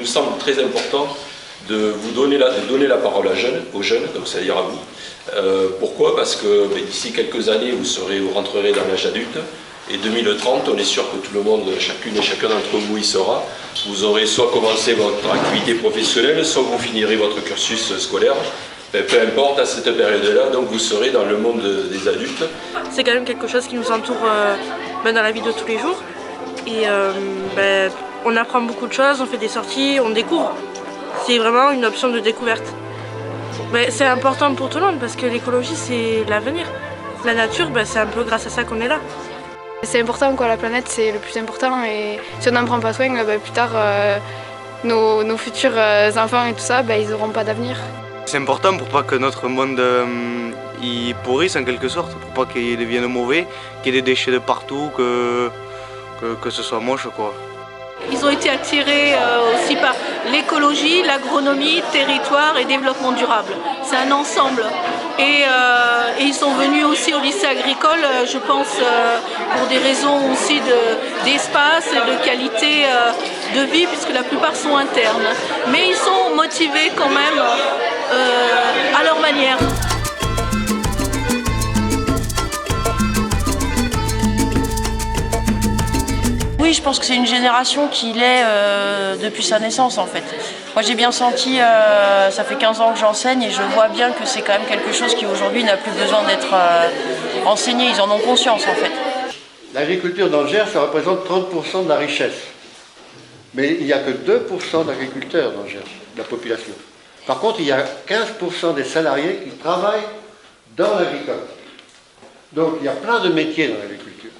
semble très important de vous donner la parole aux jeunes, donc c'est-à-dire à vous. Pourquoi? Parce que d'ici quelques années, vous rentrerez dans l'âge adulte, et 2030, on est sûr que tout le monde, chacune et chacun d'entre vous y sera. Vous aurez soit commencé votre activité professionnelle, soit vous finirez votre cursus scolaire. Peu importe, à cette période-là, donc vous serez dans le monde des adultes. C'est quand même quelque chose qui nous entoure dans la vie de tous les jours. Et on apprend beaucoup de choses, on fait des sorties, on découvre. C'est vraiment une option de découverte. C'est important pour tout le monde parce que l'écologie, c'est l'avenir. La nature, c'est un peu grâce à ça qu'on est là. C'est important, quoi, la planète, c'est le plus important. Et si on n'en prend pas soin, plus tard, nos futurs enfants et tout ça, ils n'auront pas d'avenir. C'est important pour pas que notre monde il pourrisse en quelque sorte, pour pas qu'il devienne mauvais, qu'il y ait des déchets de partout, que ce soit moche, quoi. Ils ont été attirés aussi par l'écologie, l'agronomie, territoire et développement durable. C'est un ensemble. Et ils sont venus aussi au lycée agricole, je pense, pour des raisons aussi d'espace et de qualité de vie, puisque la plupart sont internes. Mais ils sont motivés quand même à leur manière. Oui, je pense que c'est une génération qui l'est depuis sa naissance en fait. Moi j'ai bien senti, ça fait 15 ans que j'enseigne et je vois bien que c'est quand même quelque chose qui aujourd'hui n'a plus besoin d'être enseigné, ils en ont conscience en fait. L'agriculture dans le Gers, ça représente 30% de la richesse. Mais il n'y a que 2% d'agriculteurs dans le Gers, de la population. Par contre, il y a 15% des salariés qui travaillent dans l'agricole. Donc il y a plein de métiers dans l'agriculture.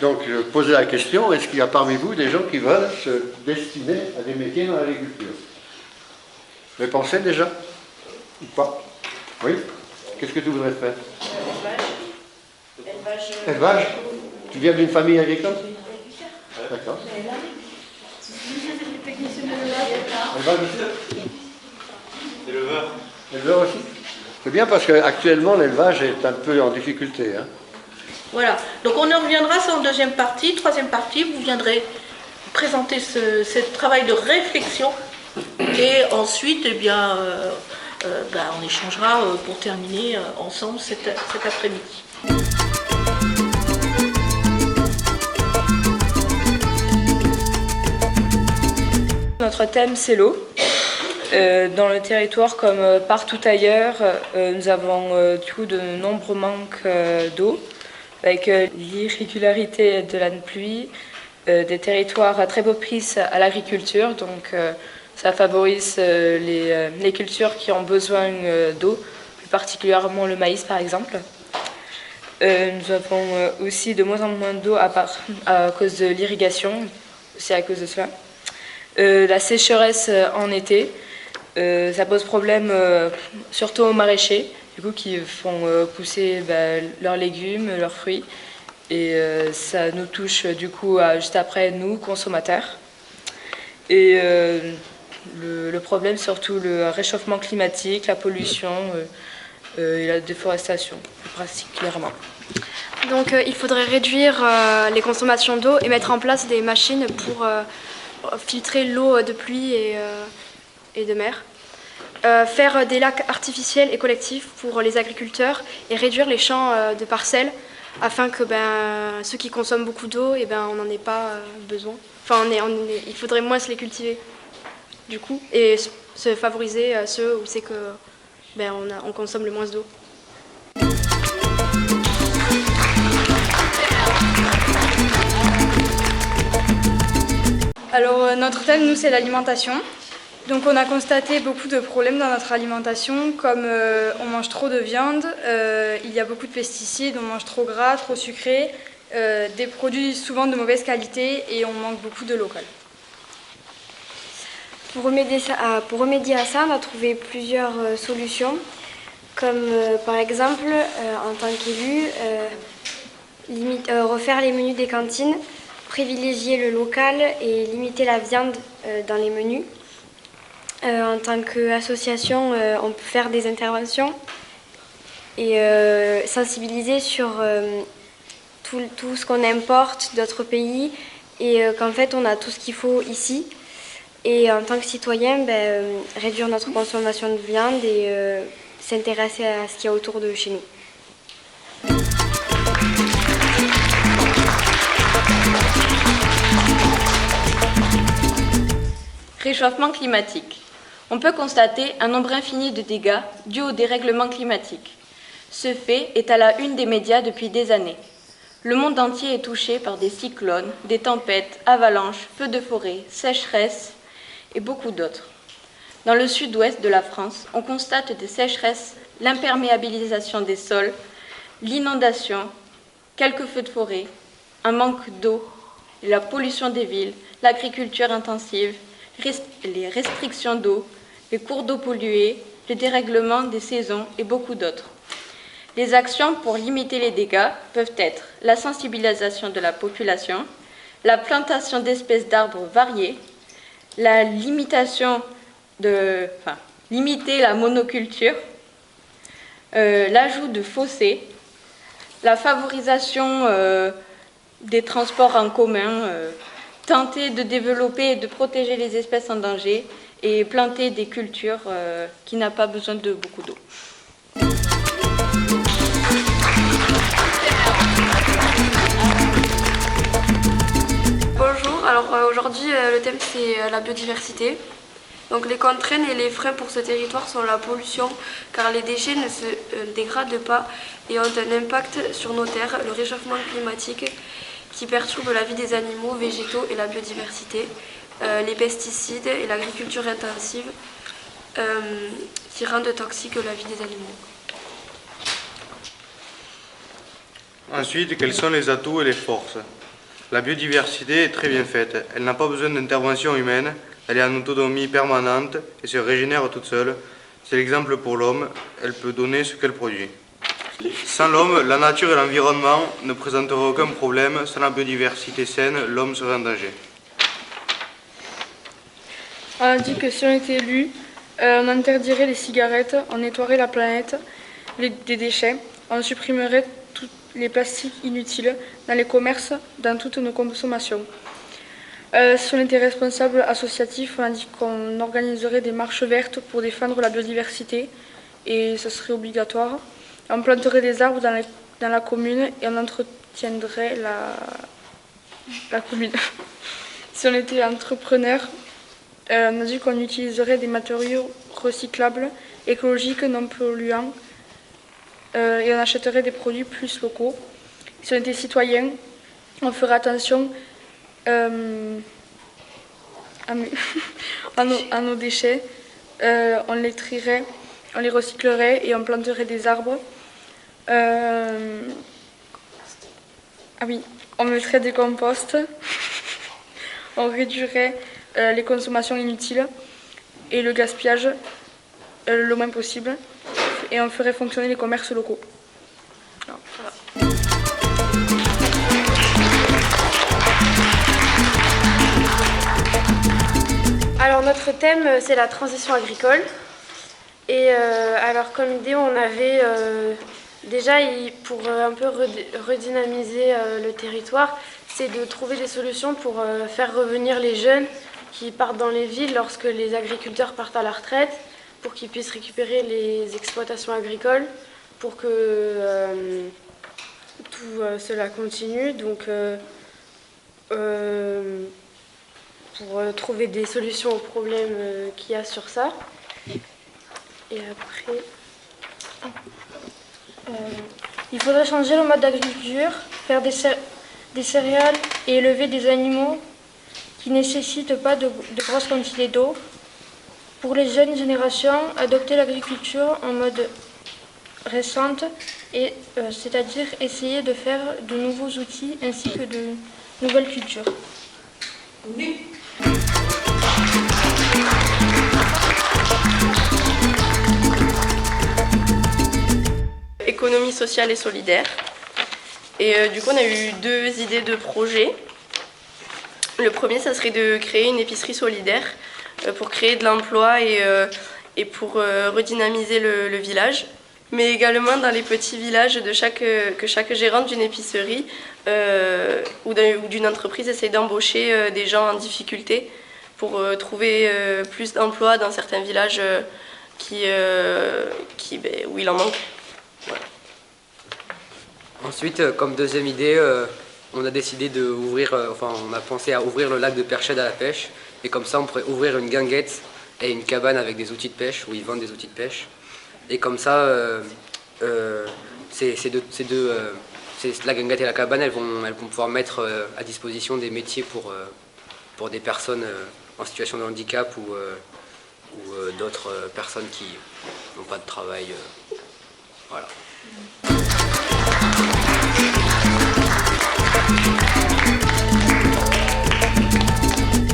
Donc je posais la question, est-ce qu'il y a parmi vous des gens qui veulent se destiner à des métiers dans l'agriculture? Vous avez pensé déjà? Ou pas? Oui? Qu'est-ce que tu voudrais faire? Élevage. Élevage? Tu viens d'une famille agricole? D'accord. Élevage aussi? Éleveur. Éleveur aussi? C'est bien parce qu'actuellement l'élevage est un peu en difficulté. Voilà, donc on en reviendra ça en deuxième partie. Troisième partie, vous viendrez présenter ce travail de réflexion et ensuite on échangera pour terminer ensemble cet après-midi. Notre thème c'est l'eau. Dans le territoire comme partout ailleurs, nous avons du coup de nombreux manques d'eau. Avec l'irrégularité de la pluie, des territoires très propices à l'agriculture, donc ça favorise les cultures qui ont besoin d'eau, plus particulièrement le maïs par exemple. Nous avons aussi de moins en moins d'eau à cause de l'irrigation, aussi à cause de cela. La sécheresse en été, ça pose problème surtout aux maraîchers, du coup, qui font pousser leurs légumes, leurs fruits. Et ça nous touche du coup juste après nous, consommateurs. Et le problème, surtout le réchauffement climatique, la pollution et la déforestation, plus particulièrement. Donc il faudrait réduire les consommations d'eau et mettre en place des machines pour filtrer l'eau de pluie et de mer. Faire des lacs artificiels et collectifs pour les agriculteurs et réduire les champs de parcelles afin que ceux qui consomment beaucoup d'eau, on n'en ait pas besoin. Enfin, il faudrait moins se les cultiver du coup et se favoriser ceux où c'est que on consomme le moins d'eau. Alors notre thème, nous, c'est l'alimentation. Donc on a constaté beaucoup de problèmes dans notre alimentation, comme on mange trop de viande, il y a beaucoup de pesticides, on mange trop gras, trop sucré, des produits souvent de mauvaise qualité et on manque beaucoup de local. Pour remédier à ça, on a trouvé plusieurs solutions, comme par exemple, en tant qu'élu, refaire les menus des cantines, privilégier le local et limiter la viande dans les menus. En tant qu'association, on peut faire des interventions et sensibiliser sur tout ce qu'on importe d'autres pays et qu'en fait on a tout ce qu'il faut ici. Et en tant que citoyen, réduire notre consommation de viande et s'intéresser à ce qu'il y a autour de chez nous. Réchauffement climatique. On peut constater un nombre infini de dégâts dus au dérèglement climatique. Ce fait est à la une des médias depuis des années. Le monde entier est touché par des cyclones, des tempêtes, avalanches, feux de forêt, sécheresses et beaucoup d'autres. Dans le sud-ouest de la France, on constate des sécheresses, l'imperméabilisation des sols, l'inondation, quelques feux de forêt, un manque d'eau, la pollution des villes, l'agriculture intensive, les restrictions d'eau, les cours d'eau pollués, le dérèglement des saisons et beaucoup d'autres. Les actions pour limiter les dégâts peuvent être la sensibilisation de la population, la plantation d'espèces d'arbres variés, limiter la monoculture, l'ajout de fossés, la favorisation des transports en commun, tenter de développer et de protéger les espèces en danger et planter des cultures qui n'ont pas besoin de beaucoup d'eau. Bonjour, alors aujourd'hui le thème c'est la biodiversité. Donc les contraintes et les freins pour ce territoire sont la pollution car les déchets ne se dégradent pas et ont un impact sur nos terres, le réchauffement climatique qui perturbe la vie des animaux, végétaux et la biodiversité, les pesticides et l'agriculture intensive qui rendent toxique la vie des animaux. Ensuite, quels sont les atouts et les forces? La biodiversité est très bien faite, elle n'a pas besoin d'intervention humaine, elle est en autonomie permanente et se régénère toute seule. C'est l'exemple pour l'homme, elle peut donner ce qu'elle produit. Sans l'homme, la nature et l'environnement ne présenteraient aucun problème. Sans la biodiversité saine, l'homme serait en danger. On a dit que si on était élu, on interdirait les cigarettes, on nettoierait la planète des déchets, on supprimerait tous les plastiques inutiles dans les commerces, dans toutes nos consommations. Si on était responsable associatif, on a dit qu'on organiserait des marches vertes pour défendre la biodiversité et ce serait obligatoire. On planterait des arbres dans la commune et on entretiendrait la commune. Si on était entrepreneur, on a dit qu'on utiliserait des matériaux recyclables, écologiques, non polluants et on achèterait des produits plus locaux. Si on était citoyen, on ferait attention à nos déchets, on les trierait, on les recyclerait et on planterait des arbres. On mettrait des composts, on réduirait les consommations inutiles et le gaspillage le moins possible et on ferait fonctionner les commerces locaux. Alors, voilà. Alors notre thème c'est la transition agricole et alors comme idée on avait déjà pour un peu redynamiser le territoire, c'est de trouver des solutions pour faire revenir les jeunes qui partent dans les villes lorsque les agriculteurs partent à la retraite, pour qu'ils puissent récupérer les exploitations agricoles, pour que tout cela continue. Donc pour trouver des solutions aux problèmes qu'il y a sur ça. Et après, il faudrait changer le mode d'agriculture, faire des céréales et élever des animaux qui ne nécessitent pas de grosses quantités d'eau. Pour les jeunes générations, adopter l'agriculture en mode récente, c'est-à-dire essayer de faire de nouveaux outils ainsi que de nouvelles cultures. Économie sociale et solidaire. Et du coup, on a eu 2 idées de projet. Le premier, ça serait de créer une épicerie solidaire pour créer de l'emploi et pour redynamiser le village. Mais également dans les petits villages que chaque gérante d'une épicerie ou d'une entreprise essaie d'embaucher des gens en difficulté pour trouver plus d'emplois dans certains villages où il en manque. Voilà. Ensuite, comme deuxième idée, on a décidé on a pensé à ouvrir le lac de Perchède à la pêche. Et comme ça, on pourrait ouvrir une guinguette et une cabane avec des outils de pêche, où ils vendent des outils de pêche. Et comme ça, la guinguette et la cabane, elles vont pouvoir mettre à disposition des métiers pour des personnes en situation de handicap ou d'autres personnes qui n'ont pas de travail. Voilà.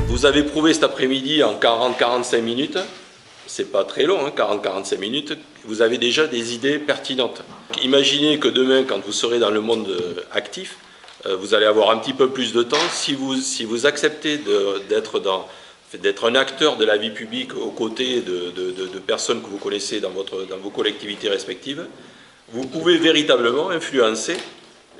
Vous avez prouvé cet après-midi en 40-45 minutes, c'est pas très long, 40-45 minutes, vous avez déjà des idées pertinentes. Imaginez que demain, quand vous serez dans le monde actif, vous allez avoir un petit peu plus de temps. Si vous acceptez d'être un acteur de la vie publique aux côtés de personnes que vous connaissez dans vos collectivités respectives, vous pouvez véritablement influencer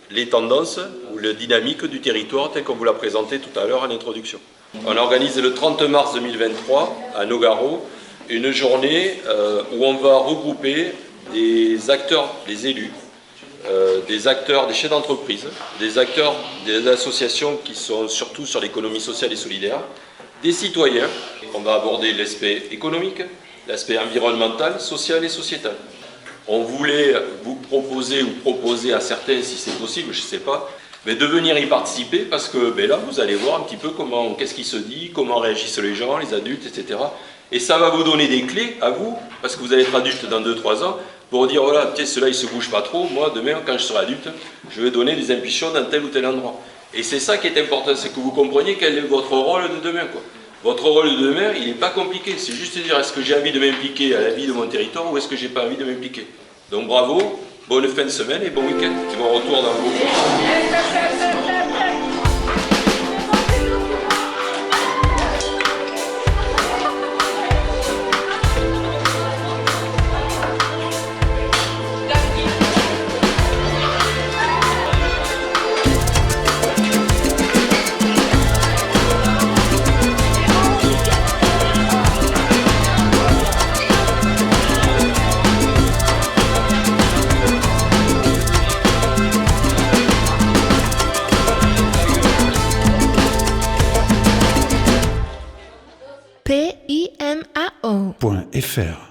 les tendances ou la dynamique du territoire tel qu'on vous l'a présenté tout à l'heure en introduction. On organise le 30 mars 2023 à Nogaro une journée où on va regrouper des acteurs, des élus, des acteurs, des chefs d'entreprise, des acteurs des associations qui sont surtout sur l'économie sociale et solidaire, des citoyens. On va aborder l'aspect économique, l'aspect environnemental, social et sociétal. On voulait vous proposer à certains, si c'est possible, je ne sais pas, mais de venir y participer parce que là, vous allez voir un petit peu qu'est-ce qui se dit, comment réagissent les gens, les adultes, etc. Et ça va vous donner des clés à vous, parce que vous allez être adulte dans 2-3 ans, pour dire, voilà, peut-être ceux-là, ils ne se bougent pas trop, moi, demain, quand je serai adulte, je vais donner des impulsions dans tel ou tel endroit. Et c'est ça qui est important, c'est que vous compreniez quel est votre rôle de demain, quoi. Votre rôle de demain, il n'est pas compliqué, c'est juste de dire, est-ce que j'ai envie de m'impliquer à la vie de mon territoire ou est-ce que j'ai pas envie de m'impliquer. Donc bravo, bonne fin de semaine et bon week-end, et bon retour dans vos pays. PIMAO.fr